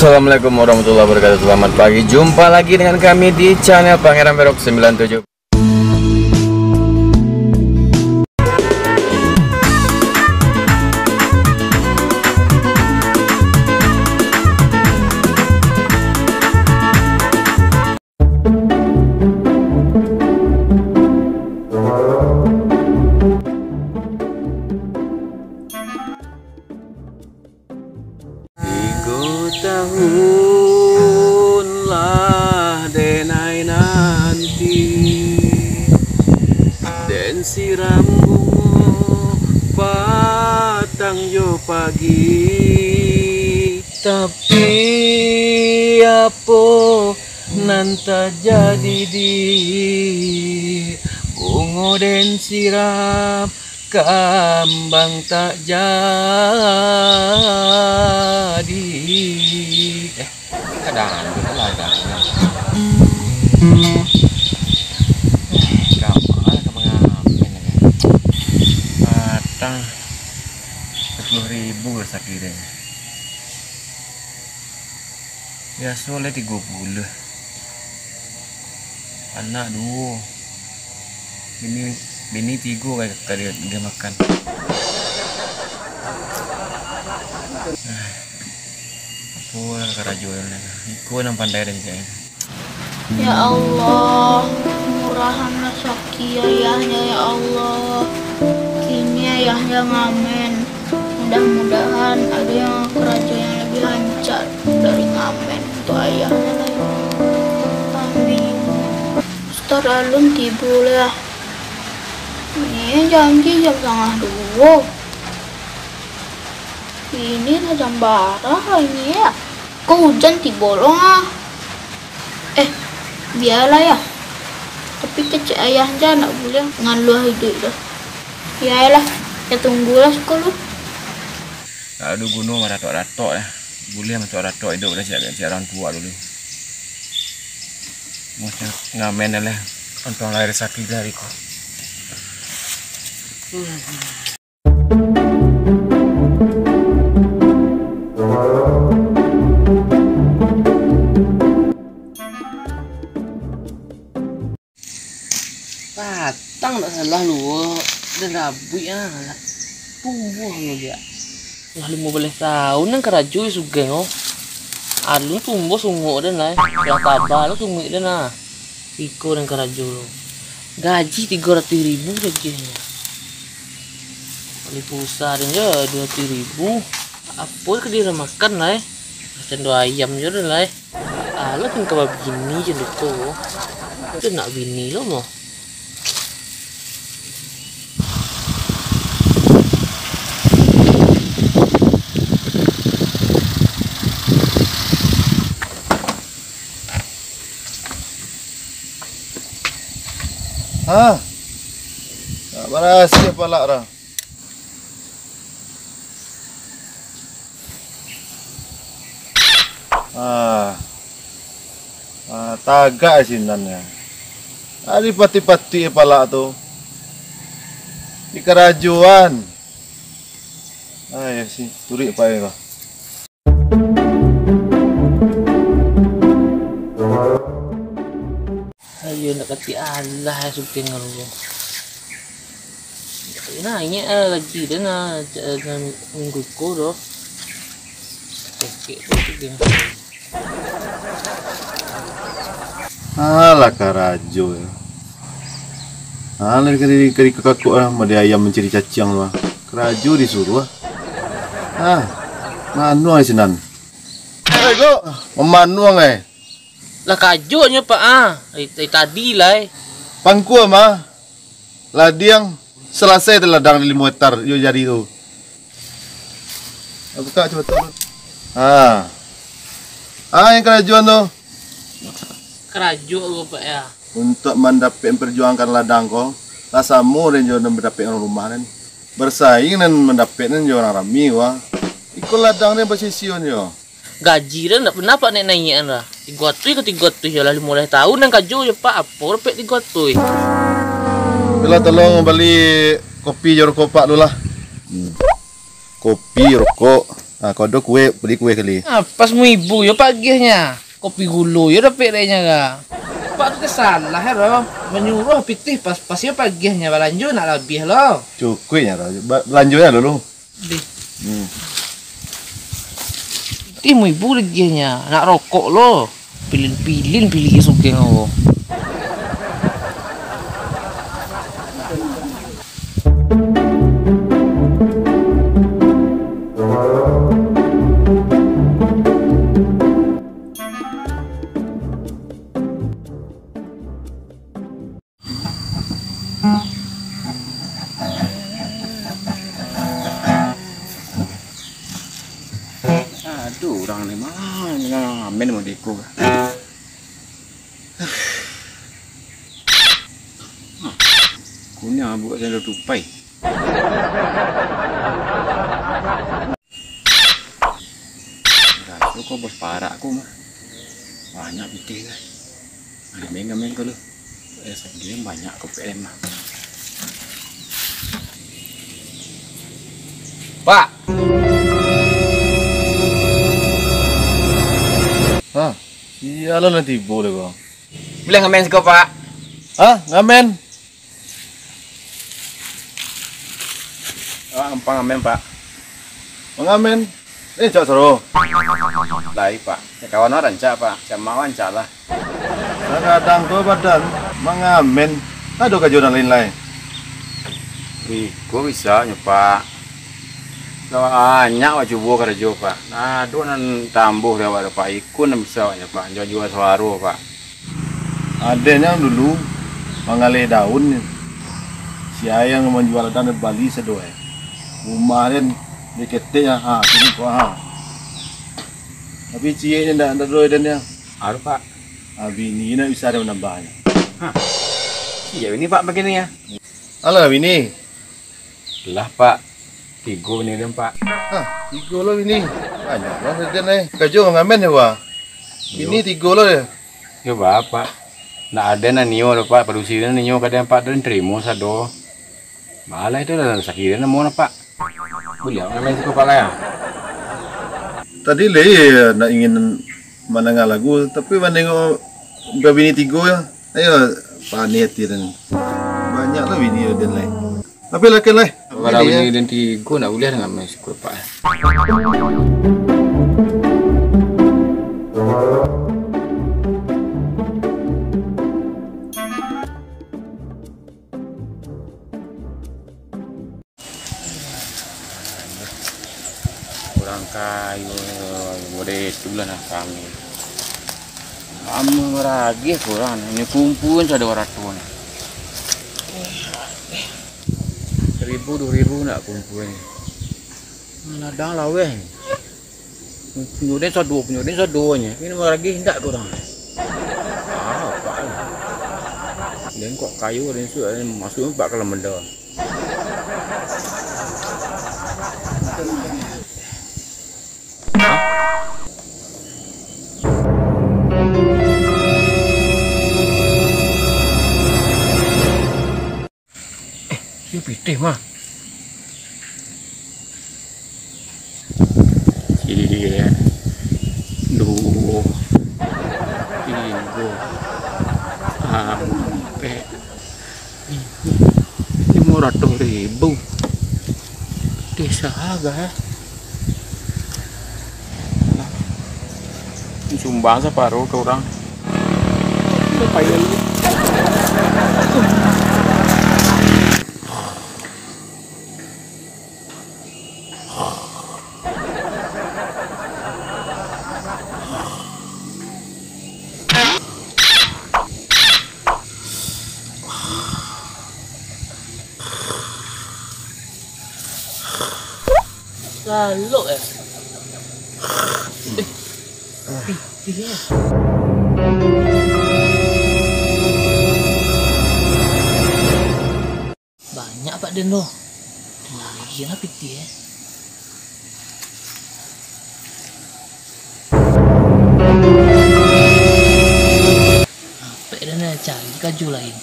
Assalamualaikum warahmatullahi wabarakatuh. Selamat pagi, jumpa lagi dengan kami di channel Pangeran Berok 97. Tahunlah denai nanti den siram bunga patang yo pagi, tapi apa nanta jadi di bunga den siram kambang tak jadi. Kadang lah dah. Kapal ke mengamen ya. Patang 10.000 sakit deh. Ya soleh 30. Anak 2. Bini 3 kayak tadi dia makan. Aku kerajuan iku nang pandai dan jaya. Ya Allah, murahan rezeki ayahnya ya Allah. Kini ayahnya ngamen. Mudah-mudahan ada yang kerja yang lebih lancar dari ngamen untuk ayahnya lah ya. Amin. Ustaz Alun tidur ya. Ini janji jam 1:30. Ini lah jam barah ini ya. Kok hujan tibolong ah. Biarlah ya. Tapi kecil ayah aja nak boleh ngaluh hidup dah. Yalah, ya tunggulah sekolah. Aduh gunung ada ratok-ratok ya. Boleh macam ratok hidup dah siap orang tua dulu. Macam ngamen lah. Untung lahir sakit dari kau. Patang tak salah lu, dan rabu ya, buah lu dia. Lah 15 tahun kan keraju juga no. Alun tumbuh sungguh dan lah, yang tabah lu tunggu dan lah. Iko dan keraju lu. Gaji 300.000 gajinya. Beli pulsa dan ya 200.000. Apa ke dia makan lah? Macam 2 ayam je lah. Alah kan kau begini je tu. Itu nak bini lo mo. Ha? Tak berhasil palak dah. Tagak sinannya. Ada pati-pati palak tu. Di kerajuan. Ya sih, turik pakai kau. Ayo nak kati Allah suka ngaruh. Nanya lagi dah nak minggu ko doh. Okey tu dia. Alah karajo ya. Alah kari kakak lah, madi ayam mencari cacing lah. Kerajo disuruh ah. Manuang sinan. Kok memanuang Lah kajunya pak tadi lah. Pangku mah. Ladiang selesai telah ladang 5 hektar yo jadi tu. Buka coba tu. Yang kerajuan tu. Keraju aku pak ya. Untuk mendapat perjuangkan ladang kau, rasamu dan juga mendapat orang rumah kan. Bersaing dan mendapat dan juga orang rami wah. Ikut ladang ni bersisiun yo. Gaji dah tak pernah pak naik dah. 300 ke 300 je lah 15 tahun dan kaju je pak. Apa repek 300. Bila tolong beli kopi je rokok pak dulu lah. Kopi rokok. Kodok kue, beli kue kali. Pas mu ibu yo pagihnya. Kopi gulu yo dapat dehnya ga. Pak tu salah ya lo. Menyuruh pitih pas yo pagihnya balanjo nak lebih lo. Cukup ya, belanjanya dulu. Di. Mu ibu leginya nak rokok lo. Pilih sugeng lo. Aduh, orang ni mana ngamen mau diku. Kunya buat saya tupai. Rasa kau bos parak aku mah. Banyak pitih lah. Ada mengamen kau lu. Segini banyak kau PM mah. Pak. Hah? Iya lo nanti boleh kok. Bilang ngamen kau Pak. Hah? Ngamen? Ampang ngamen Pak. Ngamen? Cak seru. Lai Pak. Ya kawan orang cak Pak. Camawan cak lah. Kadang tuh badan mengamen. Ada kajuan lain-lain. Iko bisa nyoba. Banyak wajib buah kerja Pak. Nah, nan tambuh dia Pak. Iko nan bisa nyoba. Jual suaru Pak. Adanya dulu mengalih daun. Si ayang menjual dan Bali sedoe. Kemarin diketiknya ini kok Tapi cieknya ndak doy dan ya. Aduh Pak. Bini nak bisa ada menambahnya. Iya ini Pak begini ya. Alah bini. Lah Pak. Tigo ini dan Pak. Tiga lo bini. Banyak lah dan Kajo ngamen ya Wah. Bini tiga lo ya. Ya Bapak. Nak ada na nio Pak. Produksinya nio kadang Pak dan terima sado. Malah itu dah sakitnya mau Pak. Boleh ngamen sih Pak lah ya. Tadi nak ingin mendengar lagu, tapi menengok bini tiga ya. Ayo panet dan banyak lah bini dan lain. Tapi laki lah. Kalau bini dan tiga nak boleh ngamen sih Pak. Kurang kayu, boleh itu lah nak kami. Kamu meragi kurang, ini kumpulin ada orang tua. 1.000 2.000 nak kumpulin. Ladang lah weh. Penyudin saduanya. Ini meragi tidak kurang. Apa? Dan kok kayu dan su masuk Pak kalau mendor. Pitih mah. Ini ya. 2 3 sampai 500.000. Desa agak. Sumbang separuh ke orang. Payah. Lalu banyak Pak Den lo. Lagi lah pitih ya. Apa Dan cari kaju lain.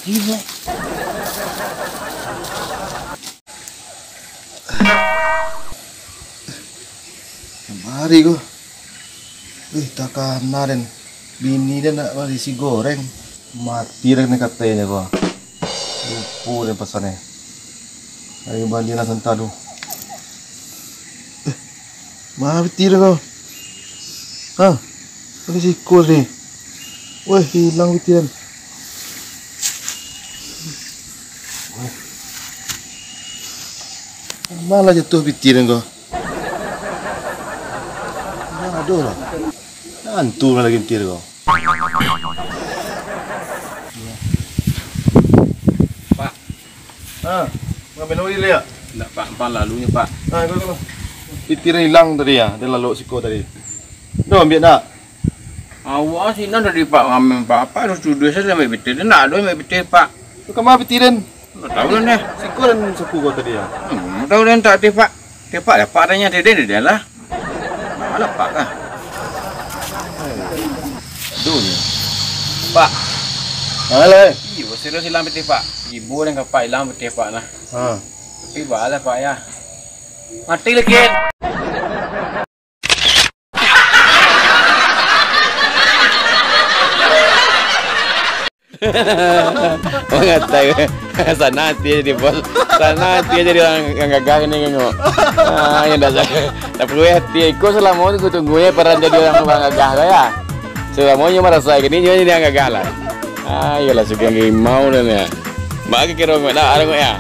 Gila. Mari ko. Tak kanarin. Bini dia nak beli si goreng. Mati rin katanya ko. Lupu rin pasannya. Ayo bandi na santado. Mati rin ko. Hah? Bagi si kol ni. Wah, hilang bitiran. Malah jatuh bitiran ko. Aduh lah. Hantu lagi tir kau. Pak. Ngapain lagi lihat? Enggak Pak, empat lalunya Pak. Kau. Pitir hilang tadi ya, dia lalu siko tadi. Dah ambil nak. Awak sih nak dari Pak ngamen Pak apa harus duduk saya sampai betul. Nak ada sampai betul Pak. Kau kemana pitiran? Tahu lah nih. Siko dan sapu kau tadi ya. Tahu dan tak Pak. Pak dah Pak adanya dia lah. Malah Pak lah. Dunia. Pak. Alah. Iya, serius hilang betul Pak. Ibu dan Pak hilang betul Pak lah. Tapi balah Pak ya. Mati lagi. Enggak tahu. Sana hati jadi bos. Sana hati jadi orang gagal ni kengok. Yang dah tak perlu hati. Ikut selama ni aku tunggunya peran jadi orang gagal ya. Selamanya merasa gini jadi yang gagal lah. Ayolah suka mau dan ya. Bagi kira nak ada ya.